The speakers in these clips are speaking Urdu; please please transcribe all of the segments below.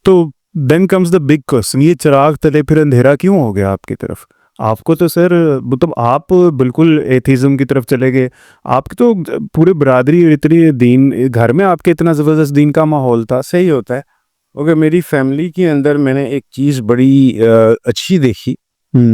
تو then comes the big question, یہ چراغ تلے پھر اندھیرا کیوں ہو گیا آپ کی طرف؟ آپ کو تو سر مطلب آپ بالکل ایتھیزم کی طرف چلے گئے, آپ کی تو پورے برادری اتنی دین, گھر میں آپ کے اتنا زبردست دین کا ماحول تھا. صحیح ہوتا ہے. اوکے, میری فیملی کے اندر میں نے ایک چیز بڑی اچھی دیکھی,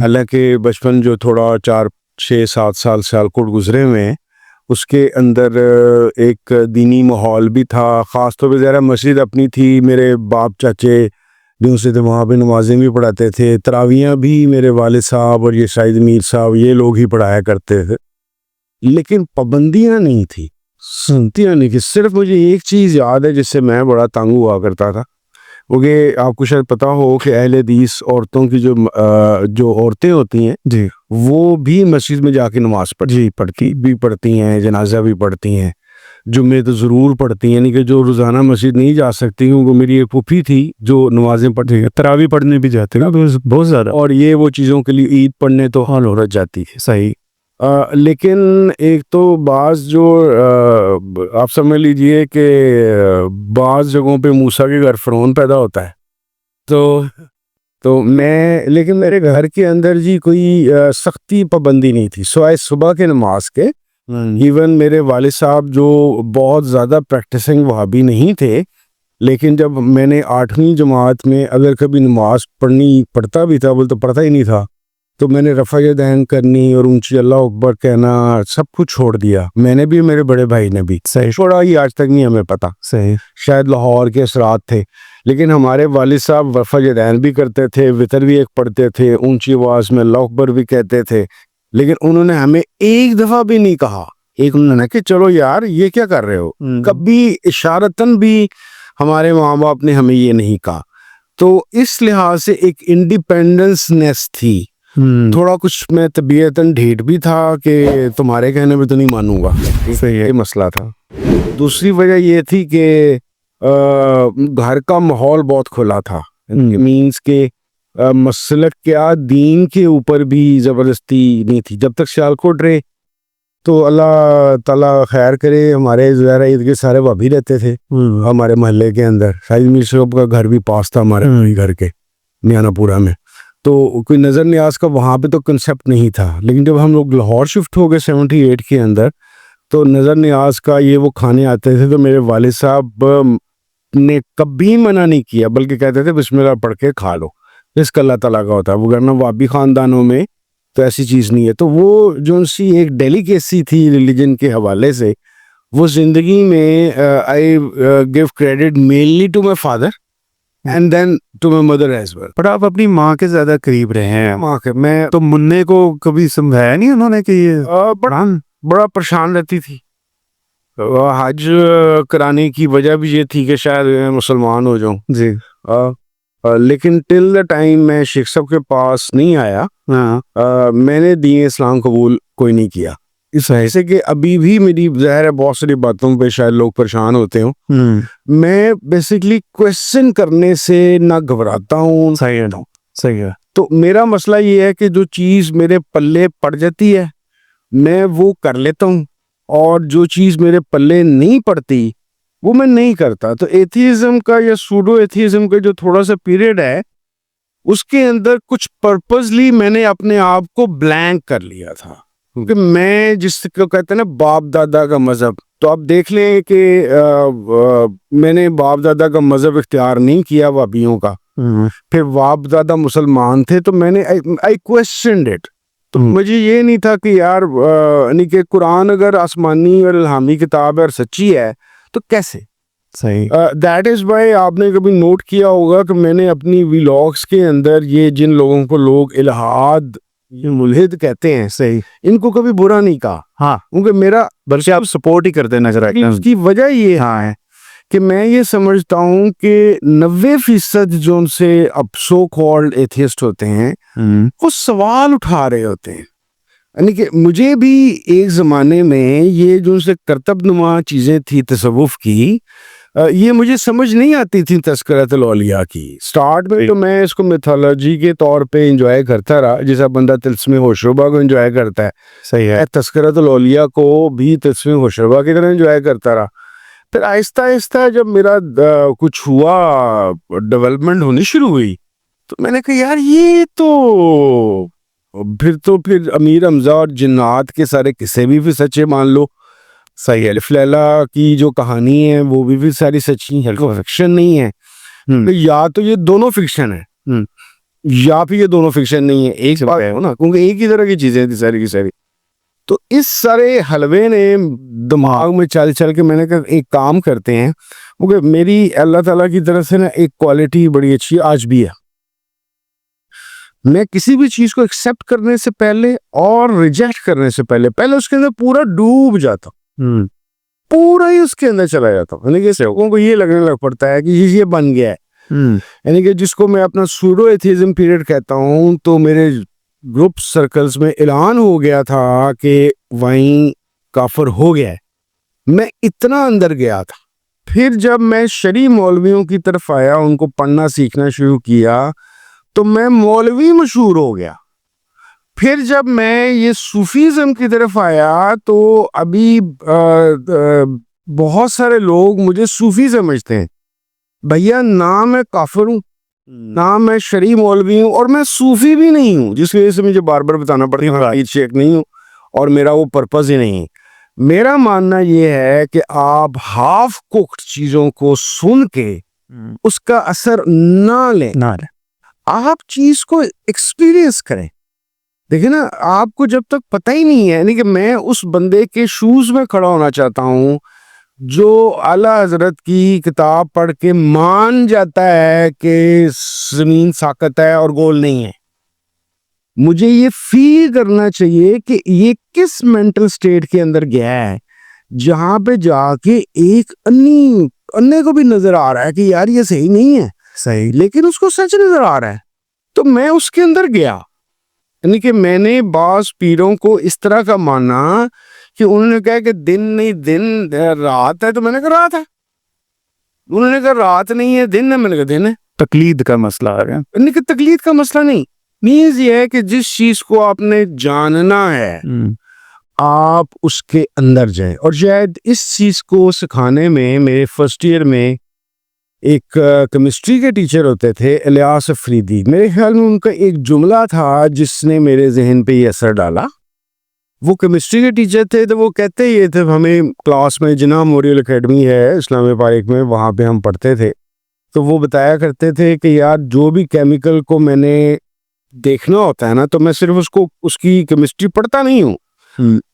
حالانکہ بچپن جو تھوڑا 4 6 7 سال سیالکوٹ گزرے ہوئے ہیں, اس کے اندر ایک دینی ماحول بھی تھا. خاص طور پہ ذرا مسجد اپنی تھی, میرے باپ چاچے جو سے تھے وہاں پہ نمازیں بھی پڑھاتے تھے, تراویحاں بھی میرے والد صاحب اور یہ شاہد میر صاحب یہ لوگ ہی پڑھایا کرتے تھے, لیکن پابندیاں نہیں تھی, سنتیاں نہیں. کہ صرف مجھے ایک چیز یاد ہے جس سے میں بڑا تنگ ہوا کرتا تھا, وہ کہ آپ کو شاید پتا ہو کہ اہل حدیث عورتوں کی جو عورتیں ہوتی ہیں جی وہ بھی مسجد میں جا کے نماز پڑھتی ہیں, جنازہ بھی پڑھتی ہیں, جمعے تو ضرور پڑھتی ہیں. یعنی کہ جو روزانہ مسجد نہیں جا سکتی ہوں, وہ میری ایک پھوپھی تھی جو نمازیں پڑھتی ہیں, تراویح پڑھنے بھی جاتے نا بہت زیادہ, اور یہ وہ چیزوں کے لیے عید پڑھنے تو حال عورت جاتی ہے. صحیح. لیکن ایک تو بعض جو آپ سمجھ لیجئے کہ بعض جگہوں پہ موسیٰ کے گھر فرعون پیدا ہوتا ہے, تو میں, لیکن میرے گھر کے اندر جی کوئی سختی پابندی نہیں تھی سوائے صبح کے نماز کے. ایون میرے والد صاحب جو بہت زیادہ پریکٹسنگ وہابی نہیں تھے, لیکن جب میں نے 8ویں جماعت میں اگر کبھی نماز پڑھتا بھی تھا, بول تو پڑھتا ہی نہیں تھا, تو میں نے رفع یدین کرنی اور اونچی اللہ اکبر کہنا سب کچھ چھوڑ دیا. میں نے بھی, میرے بڑے بھائی نے بھی. صحیح. چھوڑا ہی آج تک نہیں ہمیں پتا, صحیح, شاید لاہور کے اثرات تھے. لیکن ہمارے والد صاحب رفع یدین بھی کرتے تھے, وطر بھی ایک پڑھتے تھے, اونچی آواز میں اللہ اکبر بھی کہتے تھے, لیکن انہوں نے ہمیں ایک دفعہ بھی نہیں کہا, انہوں نے کہ چلو یار یہ کیا کر رہے ہو, کبھی اشارتاً بھی ہمارے ماں باپ نے ہمیں یہ نہیں کہا. تو اس لحاظ سے ایک انڈیپینڈنس نیس تھی. تھوڑا کچھ میں طبیعتاً ڈھیٹ بھی تھا کہ تمہارے کہنے میں تو نہیں مانوں گا, یہ مسئلہ تھا. دوسری وجہ یہ تھی کہ گھر کا ماحول بہت کھلا تھا, مینس کہ مسلک کیا دین کے اوپر بھی زبردستی نہیں تھی. جب تک سیالکوٹ رہے تو اللہ تعالیٰ خیر کرے, ہمارے زہرا عید کے سارے بھابھی رہتے تھے ہمارے محلے کے اندر. شاہد میر صاحب کا گھر بھی پاس تھا ہمارے گھر کے میانہ پورہ میں, تو کوئی نظر نیاز کا وہاں پہ تو کنسیپٹ نہیں تھا. لیکن جب ہم لوگ لاہور شفٹ ہو گئے 78 کے اندر, تو نظر نیاز کا یہ وہ کھانے آتے تھے, تو میرے والد صاحب نے کبھی منع نہیں کیا, بلکہ کہتے تھے بسم اللہ پڑھ کے کھا لو, اس کا اللہ تعالیٰ کا ہوتا ہے. وہ ورنہ وابی خاندانوں میں تو ایسی چیز نہیں ہے. تو وہ جو سی ایک ڈیلیکیسی تھی ریلیجن کے حوالے سے, وہ زندگی میں I gave credit mainly to my father and then to my mother as well. پر آپ اپنی ماں کے زیادہ قریب رہے ہیں. ماں کے میں تو مننے کو کبھی سمجھایا نہیں انہوں نے کہ یہ بڑا پریشان رہتی تھی. حج کرانے کی وجہ بھی یہ تھی کہ شاید میں مسلمان ہو جاؤں. جی. لیکن ٹل دا ٹائم میں شیخ صاحب کے پاس نہیں آیا, میں نے دین اسلام قبول کوئی نہیں کیا. اس وجہ سے کہ ابھی بھی میری ظاہر ہے بہت ساری باتوں پہ شاید لوگ پریشان ہوتے ہوں, میں بیسیکلی کویسچن کرنے سے نہ گھبراتا ہوں. صحیح ہے. تو میرا مسئلہ یہ ہے کہ جو چیز میرے پلے پڑ جاتی ہے میں وہ کر لیتا ہوں, اور جو چیز میرے پلے نہیں پڑتی وہ میں نہیں کرتا. تو ایتھیزم کا یا سوڈو ایتھیزم کا جو تھوڑا سا پیریڈ ہے, اس کے اندر کچھ پرپزلی میں نے اپنے آپ کو بلینک کر لیا تھا, کیونکہ میں جس کو کہتے ہیں نا باپ دادا کا مذہب, تو آپ دیکھ لیں کہ میں نے باپ دادا کا مذہب اختیار نہیں کیا وابیوں کا. پھر باپ دادا مسلمان تھے, تو میں نے I questioned it. تو مجھے یہ نہیں تھا کہ یار یعنی کہ قرآن اگر آسمانی اور الہامی کتاب ہے اور سچی ہے تو کیسے. صحیح. دیٹ از وائی آپ نے کبھی نوٹ کیا ہوگا کہ میں نے اپنی ویلاگس کے اندر یہ جن لوگوں کو لوگ الہاد ملحد کہتے ہیں, صحیح, ان کو کبھی برا نہیں کہا. ہاں, کیونکہ میرا بلکہ آپ سپورٹ ہی کرتے نظر آئے. اس کی وجہ یہ ہے کہ میں یہ سمجھتا ہوں کہ 90% جو ان سے اب سو کالڈ ایتھیسٹ ہوتے ہیں وہ سوال اٹھا رہے ہوتے ہیں. یعنی کہ مجھے بھی ایک زمانے میں یہ جو ان سے کرتب نما چیزیں تھی تصوف کی, یہ مجھے سمجھ نہیں آتی تھی تذکرۃ الاولیاء کی. سٹارٹ میں تو میں اس کو میتھولوجی کے طور پہ انجوائے کرتا رہا, جیسا بندہ طلسم ہوشربا کو انجوائے کرتا ہے. صحیح ہے. تذکرۃ الاولیاء کو بھی طلسم ہوشربا کی طرح انجوائے کرتا رہا. پھر آہستہ آہستہ جب میرا کچھ ہوا، ڈیولپمنٹ ہونی شروع ہوئی، تو میں نے کہا یار یہ تو پھر امیر حمزہ اور جنات کے سارے قصے بھی سچے مان لو، صحیح الف لیلا کی جو کہانی ہے وہ بھی ساری سچی ہے، فکشن نہیں ہے. یا تو یہ دونوں فکشن ہے یا پھر یہ دونوں فکشن نہیں ہے، ایک بات ہے نا، کیونکہ ایک ہی طرح کی چیزیں تھی ساری کی ساری. تو اس سارے حلوے نے دماغ میں چل چل کے میں نے کہا ایک کام کرتے ہیں، کیونکہ میری اللہ تعالیٰ کی طرف سے نا ایک کوالٹی بڑی اچھی آج بھی ہے، میں کسی بھی چیز کو ایکسیپٹ کرنے سے پہلے اور ریجیکٹ کرنے سے پہلے اس کے اندر پورا ڈوب جاتا ہوں، پورا ہی اس کے اندر چلا جاتا ہوں. یعنی کہ لوگوں کو یہ لگنے لگ پڑتا ہے کہ یہ بن گیا ہے، یعنی کہ جس کو میں اپنا سوڈو ایتھیزم پیریڈ کہتا ہوں. تو میرے گروپ سرکلز میں اعلان ہو گیا تھا کہ وہیں کافر ہو گیا ہے، میں اتنا اندر گیا تھا. پھر جب میں شرعی مولویوں کی طرف آیا، ان کو پڑھنا سیکھنا شروع کیا، تو میں مولوی مشہور ہو گیا. پھر جب میں یہ صوفیزم کی طرف آیا تو ابھی بہت سارے لوگ مجھے صوفی سمجھتے ہیں. بھیا نہ میں کافر ہوں، نہ میں شرعی مولوی ہوں، اور میں صوفی بھی نہیں ہوں، جس کی وجہ سے مجھے بار بار بتانا پڑتا ہے میں عید شیخ نہیں ہوں، اور میرا وہ پرپز ہی نہیں. میرا ماننا یہ ہے کہ آپ ہاف کوکڈ چیزوں کو سن کے اس کا اثر نہ لیں، آپ چیز کو ایکسپیرینس کریں. دیکھیں نا، آپ کو جب تک پتہ ہی نہیں ہے، یعنی کہ میں اس بندے کے شوز میں کھڑا ہونا چاہتا ہوں جو اعلیٰ حضرت کی کتاب پڑھ کے مان جاتا ہے کہ زمین ساکت ہے اور گول نہیں ہے. مجھے یہ فیل کرنا چاہیے کہ یہ کس مینٹل سٹیٹ کے اندر گیا ہے جہاں پہ جا کے ایک انے کو بھی نظر آ رہا ہے کہ یار یہ صحیح نہیں ہے، صحیح، لیکن اس کو سچ نظر آ رہا ہے. تو میں اس کے اندر گیا. یعنی کہ میں نے بعض پیروں کو اس طرح کا مانا کہ انہوں نے کہا کہ دن نہیں دن رات ہے، تو میں نے کہا رات ہے. انہوں نے کہا رات نہیں ہے دن ہے، میں نے کہا دن ہے. تقلید کا مسئلہ آ گیا. یعنی کہ تقلید کا مسئلہ نہیں، نیز یہ ہے کہ جس چیز کو آپ نے جاننا ہے آپ اس کے اندر جائیں. اور شاید اس چیز کو سکھانے میں میرے فرسٹ ایئر میں ایک کیمسٹری کے ٹیچر ہوتے تھے الیاس افریدی، میرے خیال میں ان کا ایک جملہ تھا جس نے میرے ذہن پہ یہ اثر ڈالا. وہ کیمسٹری کے ٹیچر تھے، تو وہ کہتے یہ تھے، ہمیں کلاس میں جناح موریل اکیڈمی ہے اسلامیہ پارک میں، وہاں پہ ہم پڑھتے تھے. تو وہ بتایا کرتے تھے کہ یار جو بھی کیمیکل کو میں نے دیکھنا ہوتا ہے نا، تو میں صرف اس کی کیمسٹری پڑھتا نہیں ہوں،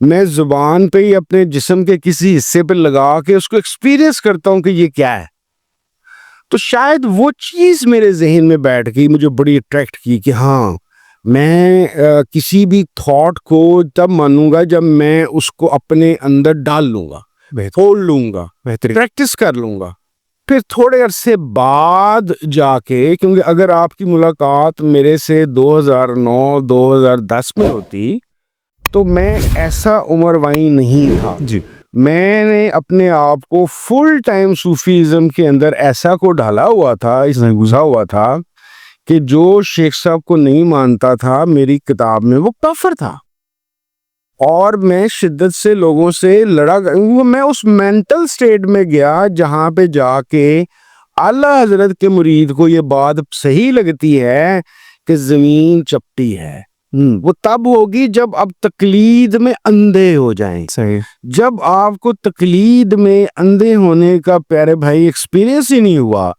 میں زبان پہ ہی اپنے جسم کے کسی حصے پہ لگا کے اس کو ایکسپیرینس کرتا ہوں کہ یہ کیا ہے. تو شاید وہ چیز میرے ذہن میں بیٹھ گئی، مجھے بڑی اٹریکٹ کی کہ ہاں میں کسی بھی تھاٹ کو تب مانوں گا جب میں اس کو اپنے اندر ڈال لوں گا، کھول لوں گا، پریکٹس کر لوں گا. پھر تھوڑے عرصے بعد جا کے، کیونکہ اگر آپ کی ملاقات میرے سے 2009-2010 میں ہوتی تو میں ایسا عمر وائیں نہیں تھا. جی، میں نے اپنے آپ کو فل ٹائم صوفیزم کے اندر ایسا کو ڈالا ہوا تھا، اس میں گھسا ہوا تھا کہ جو شیخ صاحب کو نہیں مانتا تھا میری کتاب میں وہ کافر تھا. اور میں شدت سے لوگوں سے لڑا، میں اس مینٹل سٹیٹ میں گیا جہاں پہ جا کے اعلیٰ حضرت کے مرید کو یہ بات صحیح لگتی ہے کہ زمین چپٹی ہے. وہ تب ہوگی جب اب تقلید میں اندھے ہو جائیں. صحیح. جب آپ کو تقلید میں اندھے ہونے کا پیارے بھائی ایکسپیرینس ہی نہیں ہوا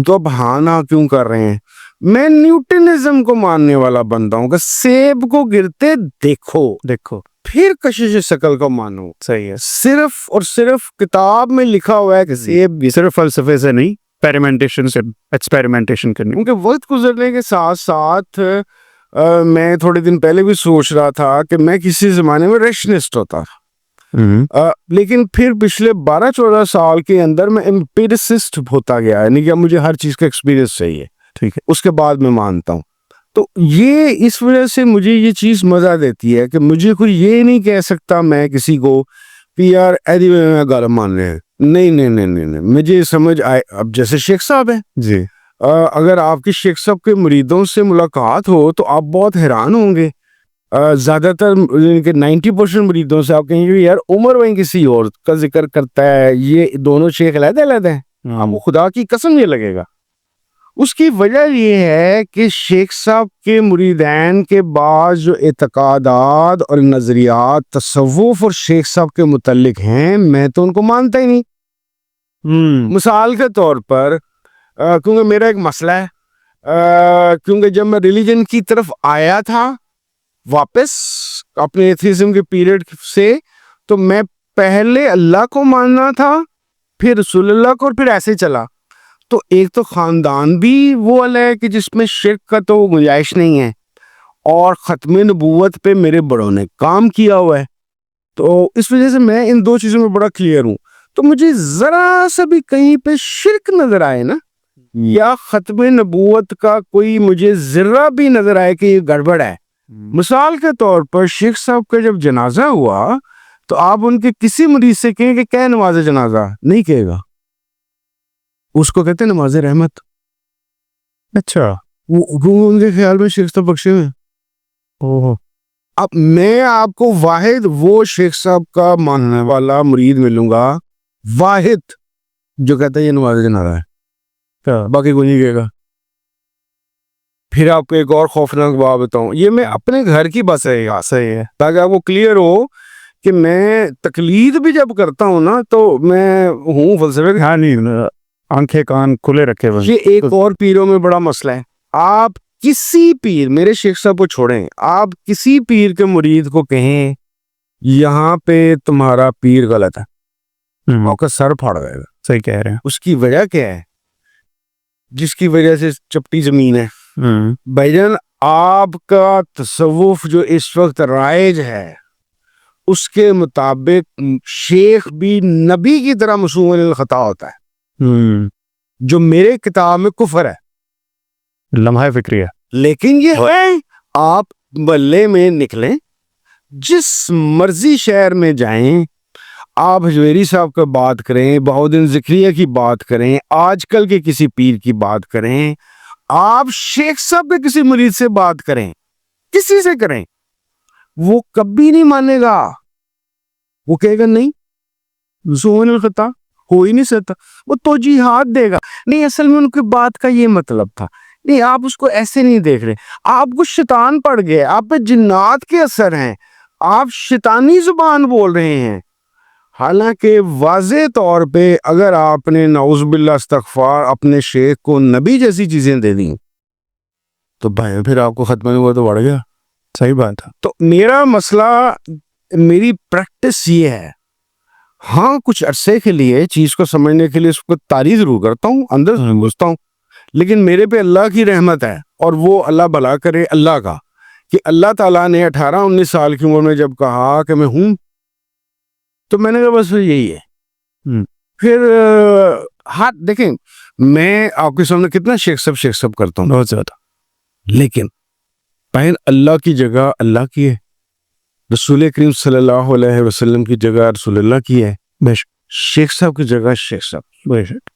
تو اب ہانا کیوں کر رہے ہیں؟ میں نیوٹنزم کو ماننے والا بندہ ہوں کہ سیب کو گرتے دیکھو پھر کشش شکل کو مانو. صحیح ہے. صرف اور صرف کتاب میں لکھا ہوا ہے کہ سیب بھی، صرف فلسفے سے نہیں، ایکسپیریمنٹیشن سے ایکسپیریمنٹیشن کرنی. کیونکہ وقت گزرنے کے ساتھ ساتھ میں تھوڑے دن پہلے بھی سوچ رہا تھا کہ میں کسی زمانے میں ریشنسٹ ہوتا تھا، لیکن پھر پچھلے 12-14 سال کے اندر میں امپیریسسٹ ہوتا گیا، یعنی کہ مجھے ہر چیز کا ایکسپیرینس چاہیے، ٹھیک ہے، اس کے بعد میں مانتا ہوں. تو یہ اس وجہ سے مجھے یہ چیز مزہ دیتی ہے کہ مجھے کوئی یہ نہیں کہہ سکتا میں کسی کو کہ یار ایدی میں گالا مان رہے ہیں. نہیں، مجھے سمجھ آئے. اب جیسے شیخ صاحب ہیں، جی، اگر آپ کی شیخ صاحب کے مریدوں سے ملاقات ہو تو آپ بہت حیران ہوں گے. زیادہ تر 90% مریدوں سے آپ کہیں گے یار عمر وہیں کسی اور کا ذکر کرتا ہے، یہ دونوں شیخ علیحدہ علیحدہ ہیں، ہم خدا کی قسم یہ لگے گا۔ اس کی وجہ یہ ہے کہ شیخ صاحب کے مریدین کے بعض جو اعتقادات اور نظریات تصوف اور شیخ صاحب کے متعلق ہیں، میں تو ان کو مانتا ہی نہیں۔ مثال کے طور پر کیونکہ میرا ایک مسئلہ ہے، کیونکہ جب میں ریلیجن کی طرف آیا تھا واپس اپنے ایتھیزم کے پیریڈ سے، تو میں پہلے اللہ کو ماننا تھا، پھر رسول اللہ کو، اور پھر ایسے چلا۔ تو ایک تو خاندان بھی وہ والا ہے کہ جس میں شرک کا تو گنجائش نہیں ہے، اور ختم نبوت پہ میرے بڑوں نے کام کیا ہوا ہے، تو اس وجہ سے میں ان دو چیزوں میں بڑا کلیئر ہوں۔ تو مجھے ذرا سا بھی کہیں پہ شرک نظر آئے نا، یا ختم نبوت کا کوئی مجھے ذرہ بھی نظر آئے کہ یہ گڑبڑ ہے، مثال کے طور پر شیخ صاحب کا جب جنازہ ہوا تو آپ ان کے کسی مریض سے کہیں کہ کیا نماز جنازہ، نہیں کہے گا، اس کو کہتے ہیں نماز رحمت۔ اچھا، وہ ان کے خیال میں شیخ صاحب بخشے ہوئے۔ اب میں آپ کو واحد وہ شیخ صاحب کا ماننے والا مرید ملوں گا، واحد جو کہتا ہے یہ نماز جنازہ ہے، باقی کوئی نہیں کہے گا۔ پھر آپ کو ایک اور خوفناک بات بتاؤں، یہ میں اپنے گھر کی بات صحیح ہے تاکہ آپ کو کلیئر ہو کہ میں تقلید بھی جب کرتا ہوں نا تو میں ہوں فلسفے، ہاں نہیں، آنکھیں کان کھلے رکھے بس۔ یہ ایک اور پیروں میں بڑا مسئلہ ہے۔ آپ کسی پیر، میرے شیخ صاحب کو چھوڑیں، آپ کسی پیر کے مرید کو کہیں یہاں پہ تمہارا پیر غلط ہے، آپ کا سر پھاڑ گئے گا۔ صحیح کہہ رہے ہیں۔ اس کی وجہ کیا ہے؟ جس کی وجہ سے چپٹی زمین ہے بھائی جان۔ آپ کا تصوف جو اس وقت رائج ہے اس کے مطابق شیخ بھی نبی کی طرح معصوم عن الخطا ہوتا ہے، جو میرے کتاب میں کفر ہے، لمحہ فکریہ۔ لیکن یہ ہے آپ بلے میں نکلیں، جس مرضی شہر میں جائیں، آپ حجویری صاحب کا بات کریں، بہاؤالدین ذکریہ کی بات کریں، آج کل کے کسی پیر کی بات کریں، آپ شیخ صاحب کے کسی مرید سے بات کریں، کسی سے کریں، وہ کبھی نہیں مانے گا، وہ کہے گا نہیں معصوم الخطا ہو ہی نہیں سکتا، وہ توجیحات دے گا، نہیں اصل میں ان کی بات کا یہ مطلب تھا، نہیں آپ اس کو ایسے نہیں دیکھ رہے، آپ کو شیطان پڑ گئے، آپ پہ جنات کے اثر ہیں، آپ شیطانی زبان بول رہے ہیں۔ حالانکہ واضح طور پہ اگر آپ نے نعوذ باللہ استغفار اپنے شیخ کو نبی جیسی چیزیں دے دیں تو بھائی پھر آپ کو ختم ہوا تو بڑھ گیا۔ صحیح بات ہے۔ تو میرا مسئلہ، میری پریکٹس یہ ہے، ہاں کچھ عرصے کے لیے چیز کو سمجھنے کے لیے اس کو تعریف ضرور کرتا ہوں، اندر گھستا ہوں، لیکن میرے پہ اللہ کی رحمت ہے، اور وہ اللہ بھلا کرے اللہ کا، کہ اللہ تعالیٰ نے 18-19 سال کی عمر میں جب کہا کہ میں ہوں، تو میں نے کہا بس یہی ہے۔ پھر ہاں دیکھیں، میں آپ کے سامنے کتنا شیخ صاحب کرتا ہوں، بہت زیادہ، لیکن پہن اللہ کی جگہ اللہ کی ہے، رسول کریم صلی اللہ علیہ وسلم کی جگہ رسول اللہ کی ہے، بے شک، شیخ صاحب کی جگہ شیخ صاحب۔ بے شک۔